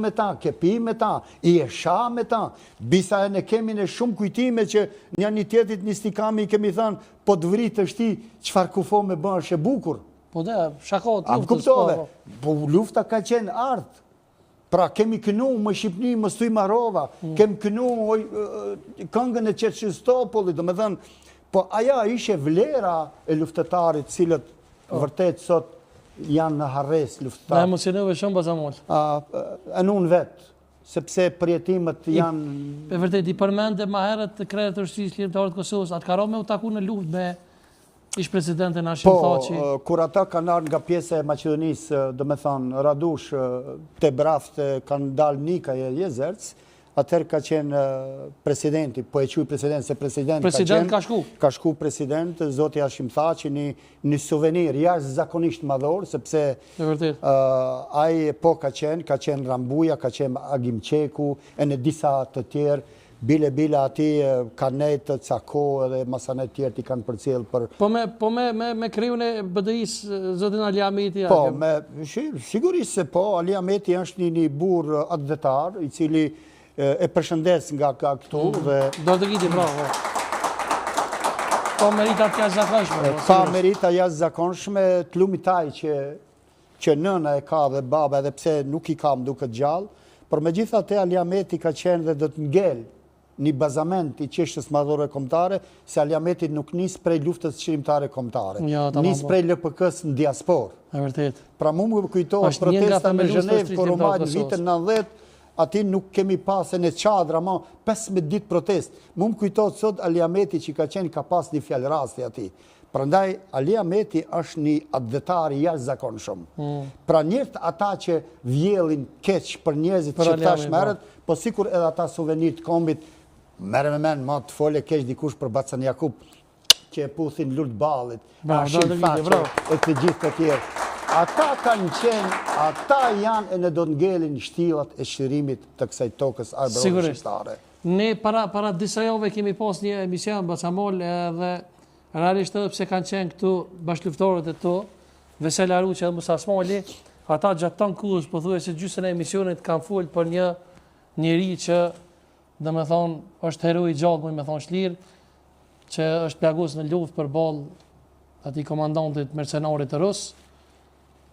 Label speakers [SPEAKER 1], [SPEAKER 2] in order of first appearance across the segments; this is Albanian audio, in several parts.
[SPEAKER 1] me ta, ke pi me ta, i e sha me ta. Bisa e ne kemi në shumë kujtime që një tjetit një stikami i kemi thënë, po të vritë është ti, qëfar kufo me bërë shë bukur.
[SPEAKER 2] Po dhe, shakot
[SPEAKER 1] luftës. A kuptove, po lufta ka qenë artë. Pra kemi kënu më Shqipni, më Stuj Marova, kemi kënu këngën e Qetshistopullit, do me thënë, po aja ishe vlera e luftetarit, cilët vërtet sot janë në harres luftetarit.
[SPEAKER 2] Na emocionove shumë Basamol.
[SPEAKER 1] E unë vetë, sepse përjetimet janë...
[SPEAKER 2] E vërtet, i përmende ma herët të krejët të Shtrisë Ligjëtarët Kosovës, atë ka me u taku në luft me ish presidente Hashim Thaçi.
[SPEAKER 1] Po, kur ata kanë ardhur nga pjesë e Maqedonisë, do me thonë, Radush, te braftë kanë dalë Nika e Jezerc, atëherë ka qenë presidenti, po e quaj president, se president
[SPEAKER 2] ka shku.
[SPEAKER 1] Ka shku president, zoti Hashim Thaçi, një suvenir jashtëzakonisht madhor, sepse ai po ka qenë Rambuja, ka qenë Agim Qeku, e në disa të tjerë, bile ati kanet, cako edhe masanet tjerë ti kanë përcjell për...
[SPEAKER 2] Po me kryun e BDI-s zotin Ali Ahmeti?
[SPEAKER 1] Po, sigurisht se po, Ali Ahmeti është një burr atletar, i cili e përshëndes nga këtu dhe...
[SPEAKER 2] Do të gjithi, bravo. Po meritat jashtëzakonshme.
[SPEAKER 1] Pa merita jashtëzakonshme, të lumitaj që nëna e ka dhe baba, edhe pse nuk i kam duke gjallë, por me gjitha te Ali Ahmeti ka qenë dhe do të ngel një bazament i qeshtës madhore kombëtare, se Ali Ahmeti nuk nis prej luftës qërimtare kombëtare. Nis prej LPK-s në diasporë.
[SPEAKER 2] E vërtet.
[SPEAKER 1] Pra mu më kujtohet protesta me Zhenevë, kur u majtë në vitën 90, ati nuk kemi pasën e qadra, ma 15 ditë protest. Mu më kujtohet sot Ali Ahmeti që ka qenë ka pas një fjallë rasti ati. Prandaj, Ali Ahmeti është një atletari jashtëzakonshëm. Pra njërt ata që vjellin keq për njerëzit që tash merret, po sikur edhe ata suvenir të kombit, merre me men, ma të fole keq dikush për Bacan Jakub, që e puthin Lurt Ballit, Hashim Thaçi, e të gjithë të tjerë. Ata kanë qenë, ata janë e në do të ngelin shtilat e shërimit të kësaj tokës arbërore shqiptare.
[SPEAKER 2] Ne para disa jove kemi pas një emision Bacamol dhe realisht edhe pse kanë qenë këtu bashkëluftorët e tu, Vesel Aruqi dhe Musa Smoli, ata gjatë tan kohës pothuajse gjysmën e emisionit kanë folur për një njeri që dhe me thonë, është hero i gjallë, me thonë Shlir, që është plagus në luft për balë ati komandantit mercenarit të Rusë,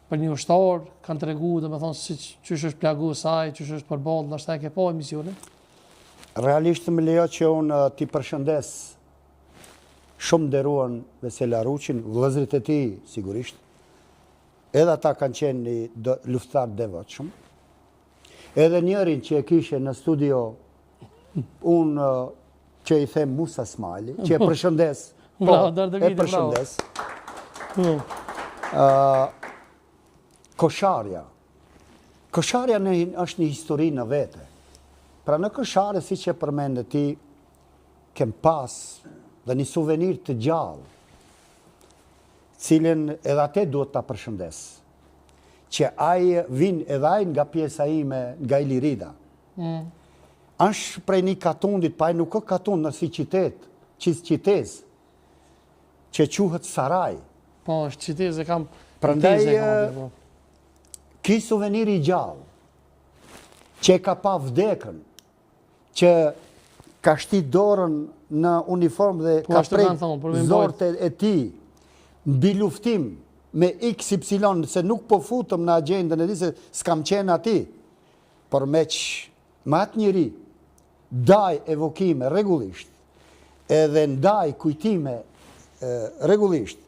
[SPEAKER 2] për një ushtar, kanë të regu, dhe me thonë, si qysh është plagus saj, qysh është për balë, nështë e ke po emisionit?
[SPEAKER 1] Realisht më lejo që unë ti përshëndes shumë nderuan Vesel Aruqin, vëllezërit e tij sigurisht, edhe ata kanë qenë një luftar devotshëm, edhe njërin që e kishe në studio unë që i them Musa Smali, që e përshëndes, e përshëndes. Kosharja. Kosharja është një histori në vete. Pra në Kosharë, si që përmende ti, kem pas dhe një suvenir të gjallë, cilën edhe ate duhet të përshëndes, që ajë vinë edhe ajë nga pjesa ime nga Ilirida. Është prej një katundit, pa e nuk o katund në si qytet, qitez, që quhet Saraj.
[SPEAKER 2] Po, është qitez e kam...
[SPEAKER 1] Prandaj, ki suveniri gjallë, që ka pa vdekën, që ka shtit dorën në uniform dhe ka prej zorët e ti, mbi luftim me XY, se nuk po futëm në agendën e di se s'kam qenë ati, por me atë njëri, daj evokime regullisht, edhe ndaj kujtime regullisht,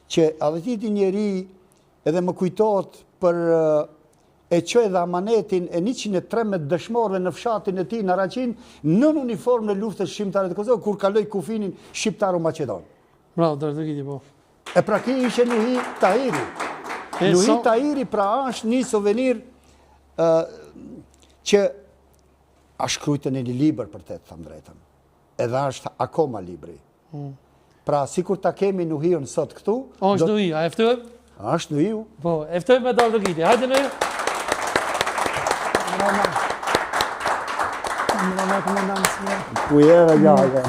[SPEAKER 1] që adhetiti njëri edhe më kujtot për e qoj dhe amanetin e 113 dëshmorve në fshatin e ti në Raqin në uniform në luftës shqiptare të Kosovë, kur kaloj kufinin shqiptaru Macedon.
[SPEAKER 2] Bravo, dërëtëgiti po.
[SPEAKER 1] E pra ki ishe Nuhi Tahiri. Nuhi Tahiri pra është një suvenir që a shkrujtë në një liber për të thëmë drejtën. Edhe është akoma libri. Pra, si kur ta kemi Nuhiun sot këtu...
[SPEAKER 2] O, është Nuhi, a eftojmë?
[SPEAKER 1] A është Nuhiu.
[SPEAKER 2] Po, eftojmë me dalë dërgiti. Hajde Nuhi.
[SPEAKER 1] Kujera gjallë.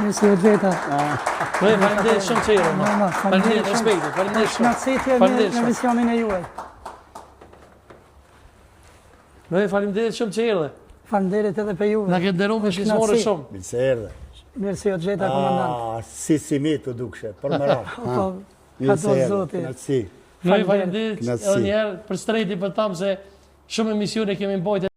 [SPEAKER 3] Nësi o gjeta.
[SPEAKER 2] Falemderit shumë qërë. Falemderit respekti. Falemderit shumë.
[SPEAKER 3] Në citje në misionin e juaj.
[SPEAKER 2] Noi faleminderit shumë që erdhe.
[SPEAKER 3] Faleminderit edhe për juve.
[SPEAKER 2] Na ke nderuar me shizmore shumë.
[SPEAKER 1] Mirë se erdhe.
[SPEAKER 3] Mirë se o gjeta komandant.
[SPEAKER 1] Si mi të dukshë, për më rafë.
[SPEAKER 3] Po,
[SPEAKER 1] Mirë
[SPEAKER 3] ka
[SPEAKER 1] se
[SPEAKER 3] do
[SPEAKER 1] erdhe,
[SPEAKER 3] zoti.
[SPEAKER 1] knatësi.
[SPEAKER 2] Noi faleminderit
[SPEAKER 1] Knatësi.
[SPEAKER 2] edhe një herë për strejti për tam se shumë emisione kemi mbajtur